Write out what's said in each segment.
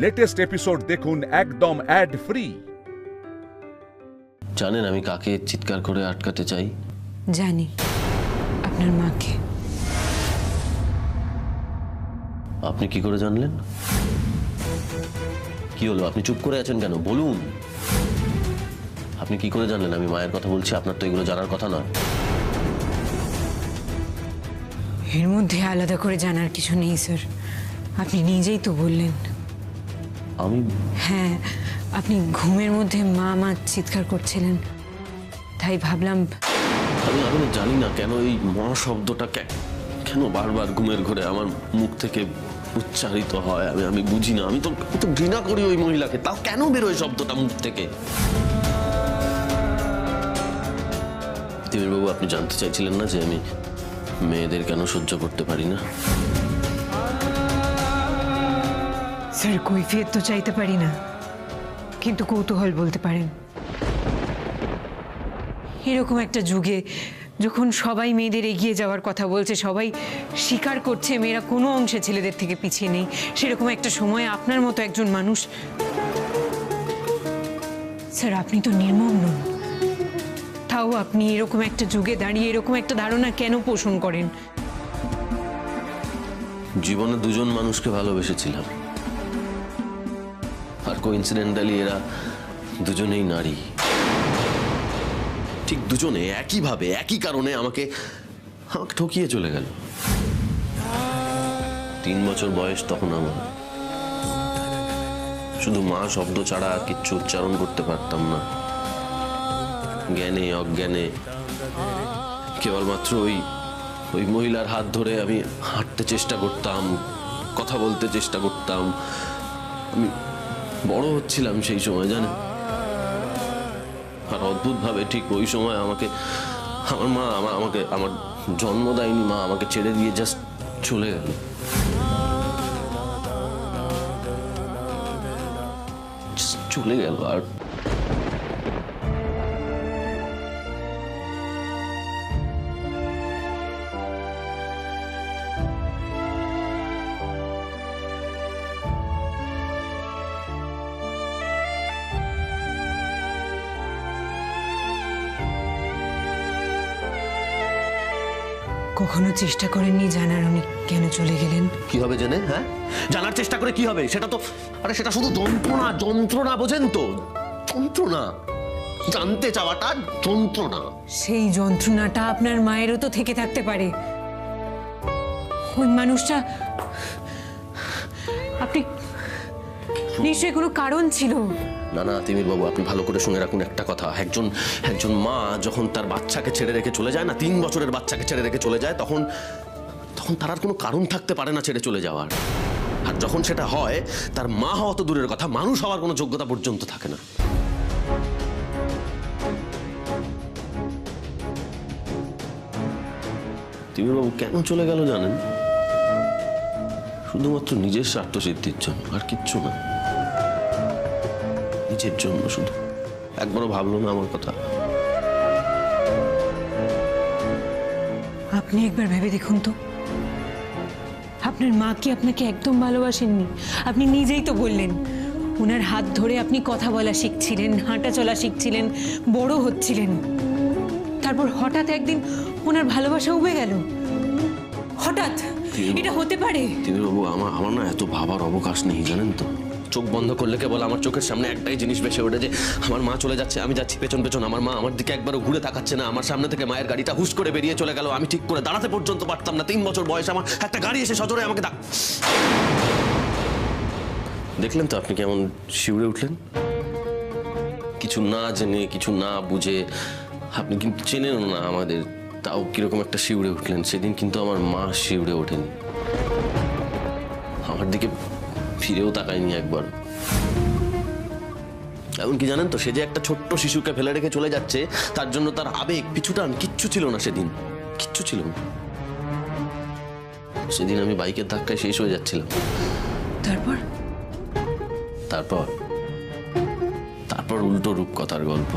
Latest episode দেখুন একদম add free. জানেন আমি কাকে চিৎকার করে আটকাতে চাই? জানি, আপনার মাকে। আপনি কি করে জানলেন? কি হলো, আপনি চুপ করে আছেন কেন? বলুন, আপনি কি করে জানলেন আমি মায়ের কথা বলছি? আপনার তো এগুলো জানার কথা নয়। এর মধ্যে আলাদা করে জানার কিছু নেই স্যার, আপনি নিজেই তো বললেন। আমি? হ্যাঁ, আপনি ঘুমের মধ্যে মা মা চিৎকার করছিলেন, তাই ভাবলাম। আমি জানি না কেন এই মা শব্দটা কেন বারবার ঘুমের ঘরে আমার মুখ থেকে উচ্চারিত হয়। আমি বুঝি না। আমি তো ঘৃণা করি ওই মহিলাকে, তাও কেন বেরোয় শব্দটা মুখ থেকে? তিমির বাবু, আপনি জানতে চাইছিলেন না যে আমি মেয়েদের কেন সহ্য করতে পারি না? স্যার, কৈফিয়ত তো চাইতে পারি না, কিন্তু কৌতূহল বলতে পারেন। এরকম একটা যুগে যখন সবাই মেয়েদের এগিয়ে যাওয়ার কথা বলছে, সবাই স্বীকার করছে মেয়েরা কোনো অংশে ছেলেদের থেকে পিছিয়ে নেই, সেরকম একটা সময় আপনার মতো একজন মানুষ। স্যার, আপনি তো নির্মম নন, তাও আপনি এরকম একটা যুগে দাঁড়িয়ে এরকম একটা ধারণা কেন পোষণ করেন? জীবনে দুজন মানুষকে ভালোবেসেছিলাম, আর কোইন্সিডেন্টালি এরা দুজনেই নারী। ঠিক দুজনে একইভাবে একই কারণে আমাকে ঠকিয়ে চলে গেল। 3 বছর বয়স তখন আমার। শুধু মা শব্দ ছাড়া আর কিচ্ছু উচ্চারণ করতে পারতাম না। জ্ঞানে অজ্ঞানে কেবলমাত্র ওই মহিলার হাত ধরে আমি হাঁটতে চেষ্টা করতাম, কথা বলতে চেষ্টা করতাম। আমি বড় হচ্ছিলাম সেই সময়, জানেন। আর অদ্ভুতভাবে ঠিক ওই সময় আমাকে আমার মা আমার জন্মদায়িনী মা আমাকে ছেড়ে দিয়ে জাস্ট চলে গেল। চলে গেল। আর কখনো চেষ্টা করেননি জানার উনি কেন চলে গেলেন? কি হবে জেনে? হ্যাঁ, জানার চেষ্টা করে কি হবে? সেটা তো সেটা শুধু যন্ত্রণা বোঝেন তো? যন্ত্রণা, জানতে চাওয়াটা যন্ত্রণা। সেই যন্ত্রণাটা আপনার মায়েরও তো থেকে থাকতে পারে। ওই মানুষটা, আপনি নিশ্চয়ই কোনো কারণ ছিল। না তিমির বাবু, আপনি ভালো করে শুনে রাখুন একটা কথা। একজন মা যখন তার বাচ্চাকে ছেড়ে রেখে চলে যায় না, 3 বছরের বাচ্চাকে ছেড়ে রেখে চলে যায়, তখন তার আর কোনো কারণ থাকতে পারে না ছেড়ে চলে যাওয়ার। আর যখন সেটা হয়, তার মা হওয়া তো দূরের কথা, মানুষ হওয়ার কোনো যোগ্যতা পর্যন্ত থাকে না। তিমির বাবু কেন চলে গেল জানেন? শুধুমাত্র নিজের স্বার্থ সিদ্ধির জন্য, আর কিচ্ছু না। নিজের জন্য শুধু। একবারও ভাবলো না আমার কথা। আপনি একবার ভেবে দেখুন তো, আপনার মা কি আপনাকে একদম ভালোবাসেননি? আপনি নিজেই তো বললেন ওনার হাত ধরে আপনি কথা বলা শিখছিলেন, হাঁটা চলা শিখছিলেন, বড় হচ্ছিলেন। তারপর হঠাৎ একদিন ওনার ভালোবাসা উবে গেল। হঠাৎ এটা হতে পারে? বাবু, আমার না এত ভাবার অবকাশ নেই, জানেন তো। চোখ বন্ধ করলে কেবল আমার চোখের সামনে একটাই জিনিস ভেসে ওঠে, যে আমার মা চলে যাচ্ছে, আমি যাচ্ছি পেছন পেছন। আমার মা আমার দিকে একবারও ঘুরে তাকাচ্ছে না। আমার সামনে থেকে মায়ের গাড়িটা হুশ করে বেরিয়ে চলে গেল। আমি ঠিক করে দাঁড়াতে পর্যন্ত পারতাম না। 3 বছর বয়স আমার, একটা গাড়ি এসে সজোরে আমাকে দেখলেন তো আপনি কেমন শিউরে উঠলেন? কিছু না জেনে, কিছু না বুঝে, আপনি কিন্তু চেনেন না আমাদের, তাও কিরকম একটা শিউরে উঠলেন। সেদিন কিন্তু আমার মা শিউরে ওঠেনি, আমার দিকে ফিরেও তাকায়নি একবার। এমনকি জানেন তো, সে যে একটা ছোট্ট শিশুকে ফেলে রেখে চলে যাচ্ছে, তার জন্য তার আবেগ, পিছুটান কিচ্ছু ছিল না সেদিন, কিচ্ছু ছিল না। সেদিন আমি বাইকের ধাক্কায় শেষ হয়ে যাচ্ছিলাম। তারপর উল্টো রূপকথার গল্প।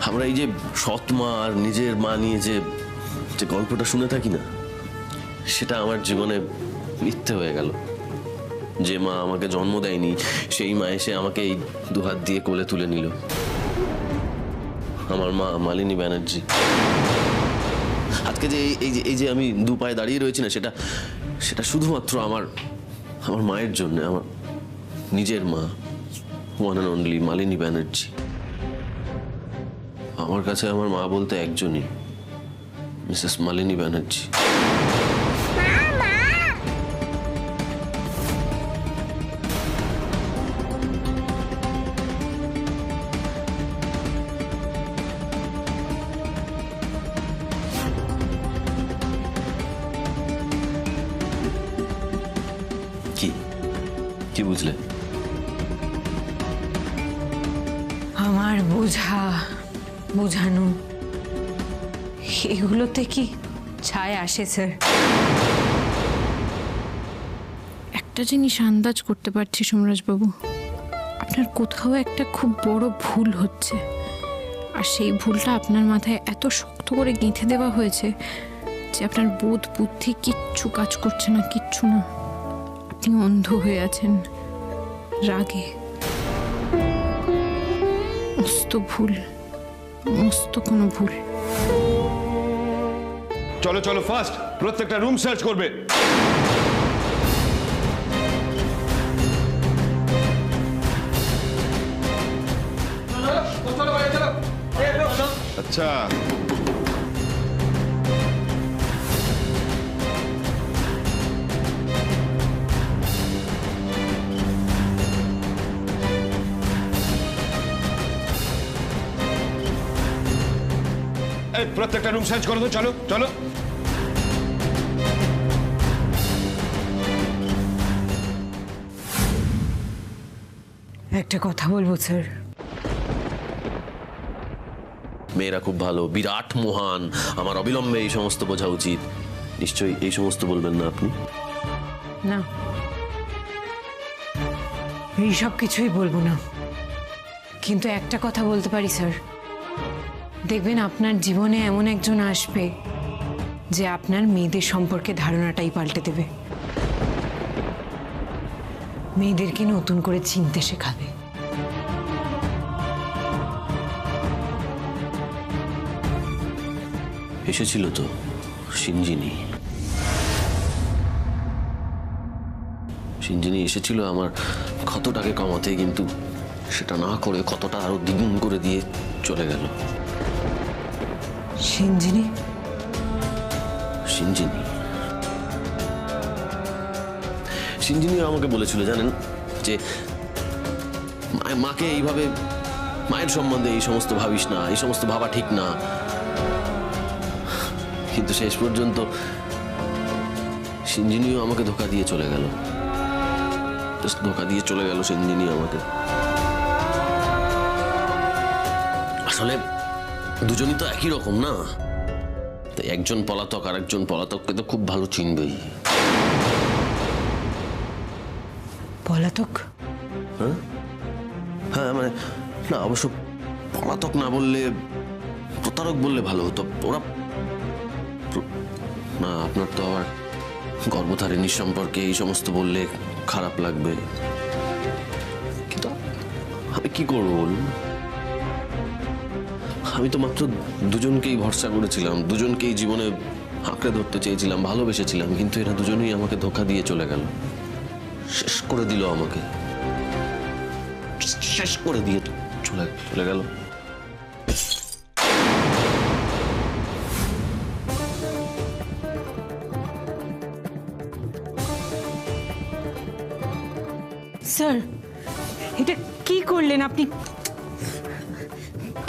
আমরা এই যে সৎ মা আর নিজের মা নিয়ে যে গল্পটা শুনে থাকি না, সেটা আমার জীবনে মিথ্যে হয়ে গেল। যে মা আমাকে জন্ম দেয়নি সেই মা এসে আমাকে এই দুহাত দিয়ে কোলে তুলে নিল। আমার মা মালিনী ব্যানার্জি। আজকে যে এই যে আমি দু পায়ে দাঁড়িয়ে রয়েছি না, সেটা শুধুমাত্র আমার মায়ের জন্য, আমার নিজের মা, one and only Malini Banerjee. আমার কাছে আমার মা বলতে একজনই, মিসেস মালিনী ব্যানার্জি। কি বুঝলে? আমার বোঝানো এগুলোতে কি ছায় আসে স্যার? একটা জিনিস আন্দাজ করতে পারছি সোমরাজবাবু, আপনার কোথাও একটা খুব বড় ভুল হচ্ছে, আর সেই ভুলটা আপনার মাথায় এত শক্ত করে গেঁথে দেওয়া হয়েছে যে আপনার বোধ বুদ্ধি কিচ্ছু কাজ করছে না, কিচ্ছু না। আপনি অন্ধ হয়ে আছেন রাগে। মস্ত কোনো ভুল। চলো চলো ফাস্ট, প্রত্যেকটা রুম সার্চ করবে। আচ্ছা প্রত্যেকটা রুম সার্চ করো তো, চলো চলো। একটা কথা বলবো স্যার। মেয়েরা খুব ভালো, বিরাট মহান, আমার অবিলম্বে এই সমস্ত বোঝা উচিত। নিশ্চয়ই এই সমস্ত বলবেন না আপনি? না, এইসব কিছুই বলবো না, কিন্তু একটা কথা বলতে পারি স্যার, দেখবেন আপনার জীবনে এমন একজন আসবে যে আপনার মেয়েদের সম্পর্কে ধারণাটাই পাল্টে দেবে, মেয়েদেরকে নতুন করে চিনতে শেখাবে। এসেছিল তো সিঞ্জিনি এসেছিল আমার ক্ষতটাকে কমাতে, কিন্তু সেটা না করে ক্ষতটা আরো দ্বিগুণ করে দিয়ে চলে গেল। সিঞ্জিনি আমাকে বলেছিল জানেন, যে মাকে এইভাবে, মায়ের সম্বন্ধে এই সমস্ত ভাবিস না, এই সমস্ত ভাবা ঠিক না। কিন্তু শেষ পর্যন্ত সিঞ্জিনিও আমাকে ধোকা দিয়ে চলে গেল। সিঞ্জিনি আমাকে। আসলে দুজনই তো একই রকম না, তাই একজন পলাতক আর একজন পলাতককে তো খুব ভালো চিনবেই। পলাতক? হ্যাঁ মানে না, অবশ্য পলাতক না বললে প্রতারক বললে ভালো হতো। ওরা না, আপনার তো আবার গর্ভধারিণী সম্পর্কে এই সমস্ত বললে খারাপ লাগবে, কিন্তু আমি কি করবো বলুন? আমি তো মাত্র দুজনকেই ভরসা করেছিলাম, দুজনকেই জীবনে আঁকড়ে ধরতে চেয়েছিলাম, ভালোবেসেছিলাম, কিন্তু এরা দুজনেই আমাকে ধোকা দিয়ে চলে গেল, শেষ করে দিল আমাকে, শেষ করে দিয়ে চলে গেল। স্যার, এটা কি করলেন আপনি?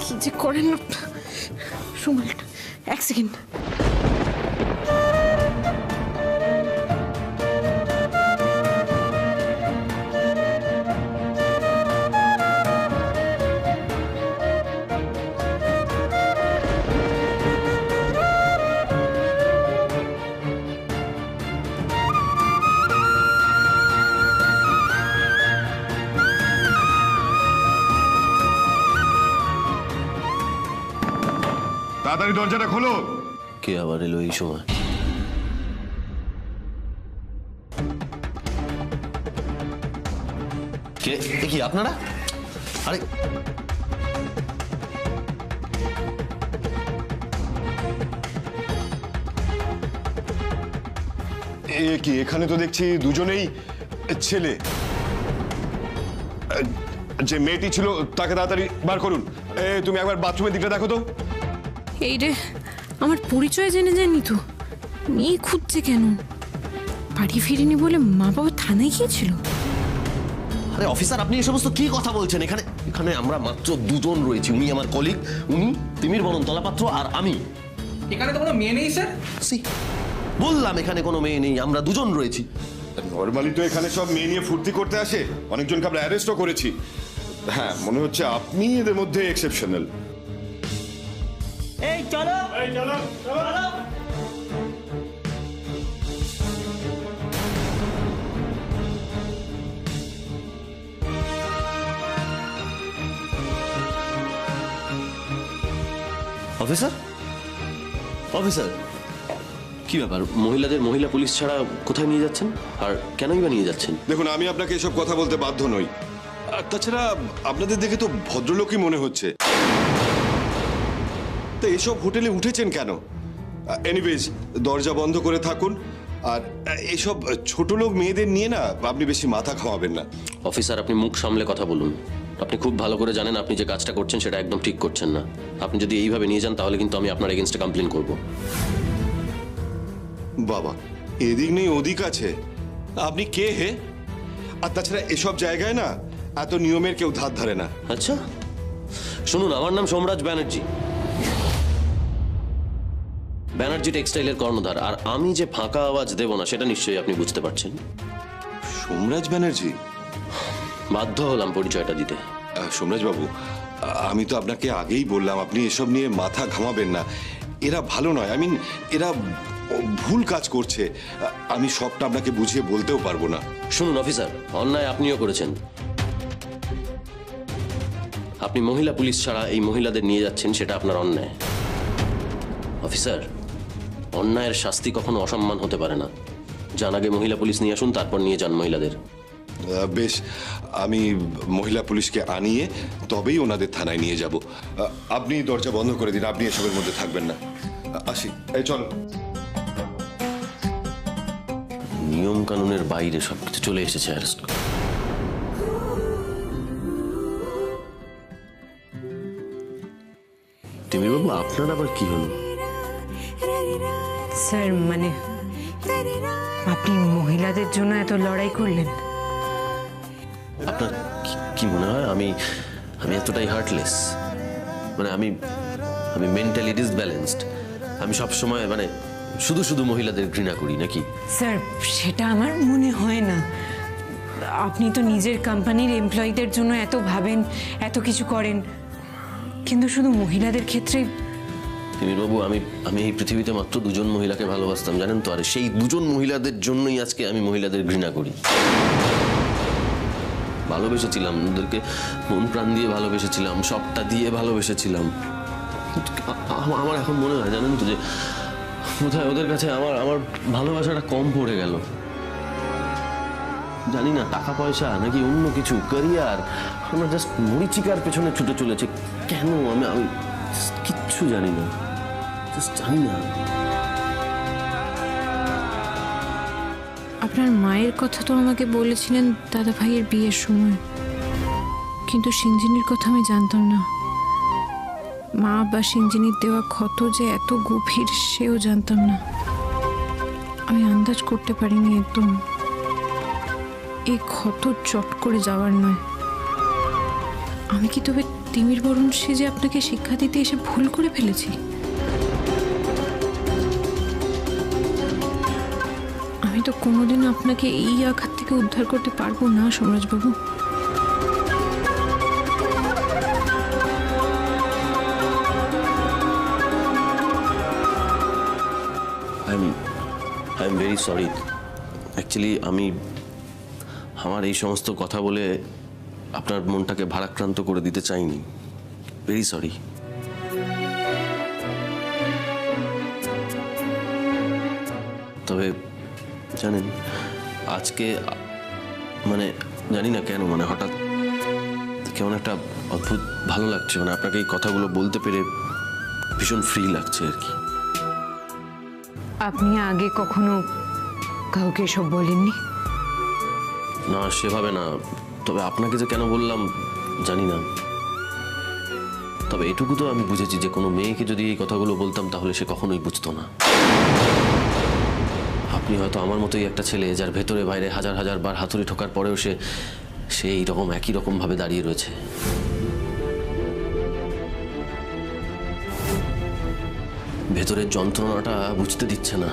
কি যে করেন না। সুমালটা এক সেকেন্ড। তাড়াতাড়ি দরজাটা খোলো। কে আবার এলো এই সময়? কে এ কি আপনারা? আরে এ কি, এখানে তো দেখছি দুজনেই ছেলে। যে মেয়েটি ছিল তাকে তাড়াতাড়ি বার করুন। তুমি একবার বাথরুমের দিকটা দেখো তো। এই রে, আমার পরিচয় জেনে যায়নি তো। মেয়ে খুঁজছে কেন? বাড়ি ফিরিনি বলে মা বাবা থানায় গিয়েছিল? আরে অফিসার, আপনি এই সমস্ত কি কথা বলছেন? এখানে এখানে আমরা মাত্র দুজন রয়েছি। উনি আমার কলিগ, উনি তিমির বরণ তলাপাত্র, আর আমি। এখানে তো কোনো মেয়ে নেই স্যার। বললাম এখানে কোনো মেয়ে নেই, আমরা দুজন রয়েছি। নর্মালি তো এখানে সব মেয়ে নিয়ে ফুর্তি করতে আসে, অনেকজনকে আমরা অ্যারেস্টও করেছি। হ্যাঁ, মনে হচ্ছে আপনি এদের মধ্যে এক্সেপশনাল। এই চলো, চলো। অফিসার, অফিসার, কি ব্যাপার? মহিলা পুলিশ ছাড়া কোথায় নিয়ে যাচ্ছেন, আর কেনই বা নিয়ে যাচ্ছেন? দেখুন, আমি আপনাকে এসব কথা বলতে বাধ্য নই। আর তাছাড়া আপনাদের দেখে তো ভদ্রলোকই মনে হচ্ছে। তো এসব হোটেলে উঠেছেন কেন? এনিওয়েজ, দরজা বন্ধ করে থাকুন। আর এসব ছোট লোক মেয়েদের নিয়ে না আপনি বেশি মাথা খাওয়াবেন না। অফিসার, আপনি মুখ সামলে কথা বলুন। আপনি খুব ভালো করে জানেন আপনি যে কাজটা করছেন সেটা একদম ঠিক করছেন না। আপনি যদি এইভাবে নিয়ে যান তাহলে কিন্তু আমি আপনার এগেইনস্টে কমপ্লেন করব। বাবা, এদিক নেই ওদিক আছে। আপনি কে হে? আর তাছাড়া এসব জায়গায় না এত নিয়মের কেউ ধার ধারে না। আচ্ছা শুনুন, আমার নাম সোমরাজ ব্যানার্জি, ব্যানার্জি টেক্সটাইলের কর্ণধার। আর আমি যে ফাঁকা আওয়াজ দেব না সেটা নিশ্চয়ই আপনি বুঝতে পারছেন। সোমরাজ ব্যানার্জি? বাধ্য হলাম পরিচয়টা দিতে। সোমরাজ বাবু, আমি তো আপনাকে আগেই বললাম আপনি এসব নিয়ে মাথা ঘামাবেন না। এরা ভালো নয়, আই মিন এরা ভুল কাজ করছে। আমি সবটা আপনাকে বুঝিয়ে বলতেও পারবো না। শুনুন অফিসার, অন্যায় আপনিও করেছেন। আপনি মহিলা পুলিশ ছাড়া এই মহিলাদের নিয়ে যাচ্ছেন, সেটা আপনার অন্যায়। অফিসার, অন্যায়ের শাস্তি কখনো অসম্মান হতে পারে না। যান আগে মহিলা পুলিশ নিয়ে আসুন, তারপর নিয়ে যান মহিলাদের। বেশ, আমি মহিলা পুলিশকে আনিয়ে তবেই ওনাদের থানায় নিয়ে যাব। আপনি দরজা বন্ধ করে দিন, আপনি এসবের মধ্যে থাকবেন না। আসি, এই চল। নিয়ম কানুনের বাইরে সবকিছু চলে এসেছে অ্যারেস্ট করে। তিমিরবাবু, আপনার আবার কি হলো? স্যার, মানে আপনি মহিলাদের জন্য এত লড়াই করলেন? আপনার কি মনে হয় আমি এতটাই হার্টলেস? মানে আমি মেন্টালি ডিসব্যালেন্সড? আমি সবসময় মানে শুধু মহিলাদের ঘৃণা করি নাকি? স্যার, সেটা আমার মনে হয় না। আপনি তো নিজের কোম্পানির এমপ্লয়ীদের জন্য এত ভাবেন, এত কিছু করেন, কিন্তু শুধু মহিলাদের ক্ষেত্রে। তিমিরবাবু, আমি এই পৃথিবীতে মাত্র দুজন মহিলাকে ভালোবাসতাম, জানেন তো? আর সেই দুজন মহিলাদের জন্যই আজকে আমি মহিলাদের ঘৃণা করি। ভালোবেসেছিলাম ওদেরকে, মন প্রাণ দিয়ে ভালোবেসেছিলাম, সবটা দিয়ে ভালোবেসেছিলাম। আমার এখন মনে হয়, জানেন তো, যে বোধহয় ওদের কাছে আমার ভালোবাসাটা কম পড়ে গেল। জানি না টাকা পয়সা নাকি অন্য কিছু, ক্যারিয়ার, আমরা জাস্ট মরিচিকার পেছনে ছুটে চলেছে। কেন আমি কিচ্ছু জানি না, জাস্ট জানি না। আপনার মায়ের কথা তো আমাকে বলেছিলেন দাদা ভাইয়ের বিয়ের সময়, কিন্তু সিঞ্জিনির কথা আমি জানতাম না। মা বা সিঞ্জিনির দেওয়া ক্ষত যে এত গভীর সেও জানতাম না। আমি আন্দাজ করতে পারিনি একদম। এই ক্ষত চট করে যাওয়ার নয়। আমি কি তবে তিমির বরণ সেজে আপনাকে শিক্ষা দিতে এসে ভুল করে ফেলেছি? আমি তো কোনোদিন আপনাকে এই আঘাত থেকে উদ্ধার করতে পারবো না সোমরাজবাবু। I am very sorry. Actually আমার এই সমস্ত কথা বলে আপনার মনটাকে ভারাক্রান্ত করে দিতে চাইনি। Very sorry. তবে জানেন, আজকে মানে জানি না কেন, মানে হঠাৎ কেমন একটা অদ্ভুত ভালো লাগছে, মানে আপনাকে এই কথাগুলো বলতে পেরে ভীষণ ফ্রি লাগছে আর কি। আপনি আগে কখনো কাউকে এসব বলেননি? না, সেভাবে না। তবে আপনাকে যে কেন বললাম জানি না। তবে এটুকু তো আমি বুঝেছি যে কোনো মেয়েকে যদি এই কথাগুলো বলতাম তাহলে সে কখনোই বুঝতো না। আপনি হয়তো আমার মতোই একটা ছেলে, যার ভেতরে বাইরে হাজার হাজার বার হাতুড়ি ঠোকার পরেও সে এইরকম একই রকম ভাবে দাঁড়িয়ে রয়েছে। ভেতরের যন্ত্রণাটা বুঝতে দিচ্ছে না।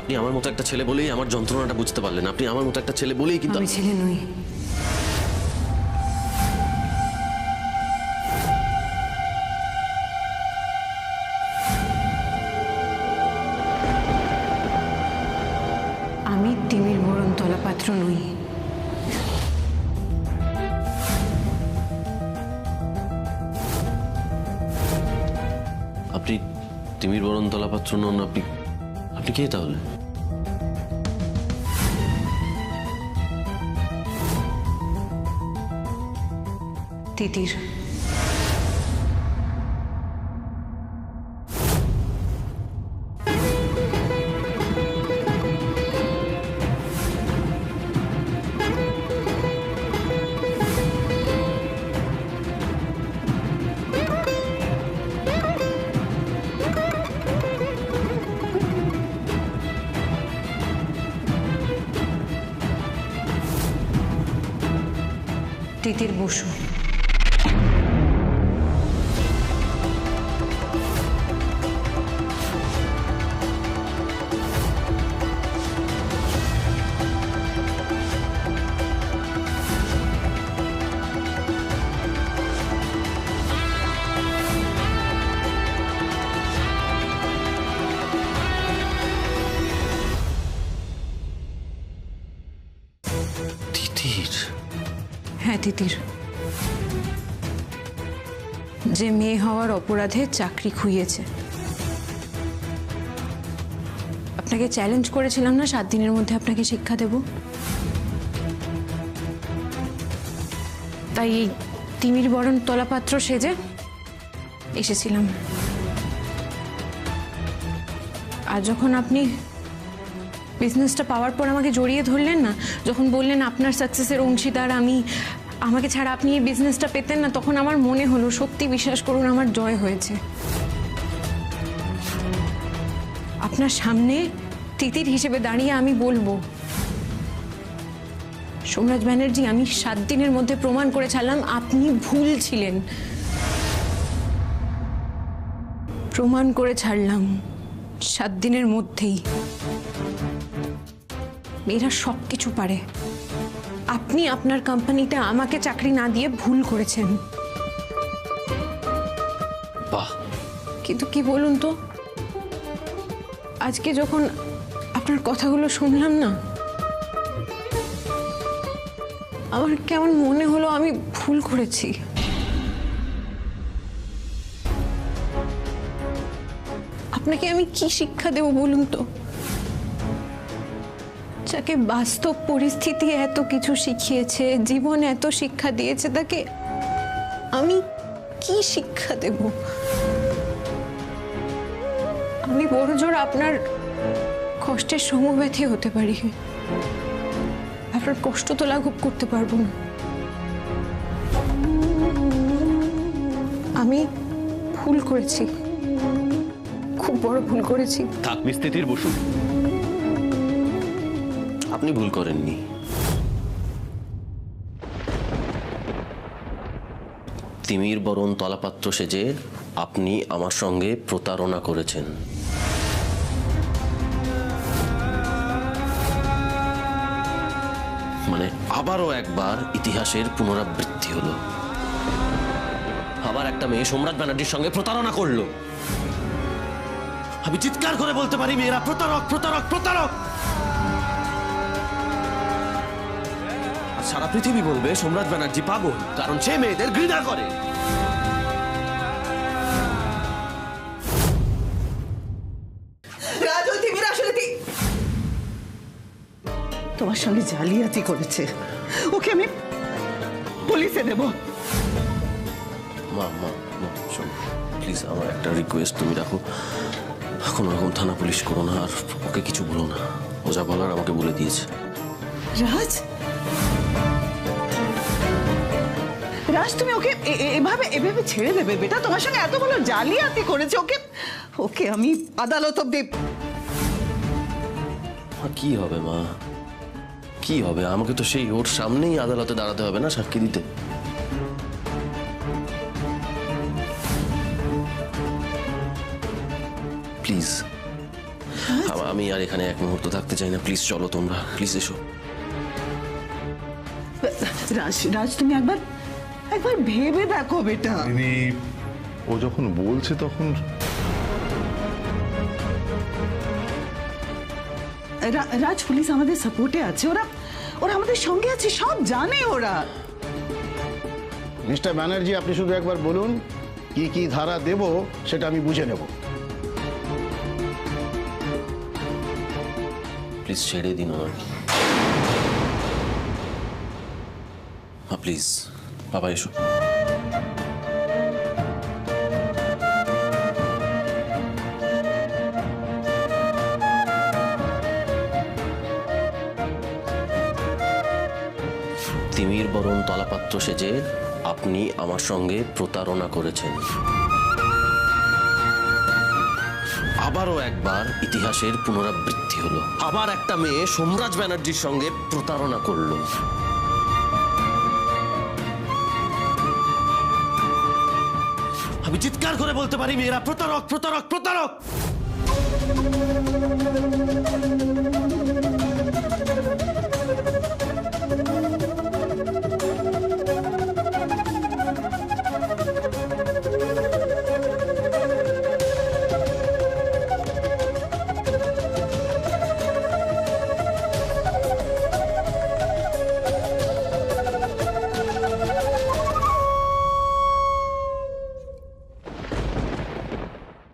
আপনি আমার মতো একটা ছেলে বলেই আমার যন্ত্রণাটা বুঝতে পারলেন। আপনি আমার মতো একটা ছেলে বলেই কিন্তু আমি ছেলে নই। আমি তিমির বরণ তলা পাত্র নই। আপনি তিমির বরণতলা পাত্র নন। আপনি কে তাহলে? তিতির। তিতির বসু। তিতির? হ্যাঁ, তিতির। যে মেয়ে হওয়ার অপরাধে চাকরি খুইয়েছে। আপনাকে চ্যালেঞ্জ করেছিলাম না 7 দিনের মধ্যে আপনাকে শিক্ষা দেব। তাই এই তিমির বরণ তলাপাত্র সেজে এসেছিলাম। আর যখন আপনি বিজনেসটা পাওয়ার পর আমাকে জড়িয়ে ধরলেন না, যখন বললেন আপনার সাকসেসের অংশীদার আমি, আমাকে ছাড়া আপনি এই বিজনেসটা পেতেন না, তখন আমার মনে হলো সত্যি, বিশ্বাস করুন, আমার জয় হয়েছে। আপনার সামনে তিতির হিসেবে দাঁড়িয়ে আমি বলবো, সোমরাজ ব্যানার্জি, আমি 7 দিনের মধ্যে প্রমাণ করে ছাড়লাম আপনি ভুল ছিলেন। প্রমাণ করে ছাড়লাম 7 দিনের মধ্যেই। মেয়েরা সব কিছু পারে। আপনি আপনার কোম্পানিতে আমাকে চাকরি না দিয়ে ভুল করেছেন। বাহ! কিন্তু কি বলুন তো, আজকে যখন আপনার কথাগুলো শুনলাম না, আমার কেমন মনে হলো আমি ভুল করেছি। আপনাকে আমি কি শিক্ষা দেব বলুন তো? যাকে বাস্তব পরিস্থিতি এত কিছু শিখিয়েছে, জীবন এত শিক্ষা দিয়েছে, তাকে আমি কি শিক্ষা দেব? আমি বড় জোর আপনার কষ্টের সমব্যথী হতে পারি, আপনার কষ্ট তো লাঘব করতে পারবো না। আমি ভুল করেছি, খুব বড় ভুল করেছি। থাক মিস তিতির বসু, আপনি ভুল করেননি। তিমির বরণ তলাপাত্র সেজে আপনি আমার সঙ্গে প্রতারণা করেছেন। মানে আবারও একবার ইতিহাসের পুনরাবৃত্তি হলো। আবার একটা মেয়ে সোমরাজ ব্যানার্জির সঙ্গে প্রতারণা করলো। আমি চিৎকার করে বলতে পারি, মেয়েরা প্রতারক, প্রতারক, প্রতারক। আর সারা পৃথিবী বলবে সোমরাজ ব্যানার্জি পাগল, কারণ সে মেয়েদের ঘৃণা করে। তোমার আমার সঙ্গে জালিয়াতি করেছে, ওকে আমি পুলিশে দেব। মা মা মা শোন প্লিজ, আমার একটা রিকোয়েস্ট তুমি রাখো, কোনো রকম থানা পুলিশ করো না, আর ওকে কিছু বলো না। ও যা বলার আমাকে বলে দিয়েছে। রাজ, রাজ তুমি ওকে এভাবে এভাবে ছেড়ে দেবে বেটা? তোমার সঙ্গে এত বড় জালিয়াতি করেছে, ওকে ওকে আমি আদালত অব্দি। কি হবে মা, কি হবে? আমাকে তো সেই ওর সামনেই আদালতে দাঁড়াতে হবে না সাক্ষী দিতে? প্লিজ, আমি আর এখানে এক মুহূর্ত থাকতে চাই না। প্লিজ চলো তোমরা, প্লিজ এসো। রাজ, রাজ তুমি একবার একবার ভেবে দেখো বেটা। ও যখন বলছে তখন রাজ, পুলিশ আমাদের সাপোর্টে আছে, ওরা ওরা আমাদের সঙ্গে আছে, সব জানে ওরা। মিস্টার ব্যানার্জি, আপনি শুধু একবার বলুন কি কি ধারা দেব, সেটা আমি বুঝে নেব। প্লিজ ছেড়ে দিন আমার। প্লিজ বাবা এসো। তিমির বরণ তলাপাত্র সেজে আপনি আমার সঙ্গে প্রতারণা করেছেন। আবারও একবার ইতিহাসের পুনরাবৃত্তি হলো। আবার একটা মেয়ে সোমরাজ ব্যানার্জির সঙ্গে প্রতারণা করলো। আমি চিৎকার করে বলতে পারি, মেয়েরা প্রতারক, প্রতারক, প্রতারক।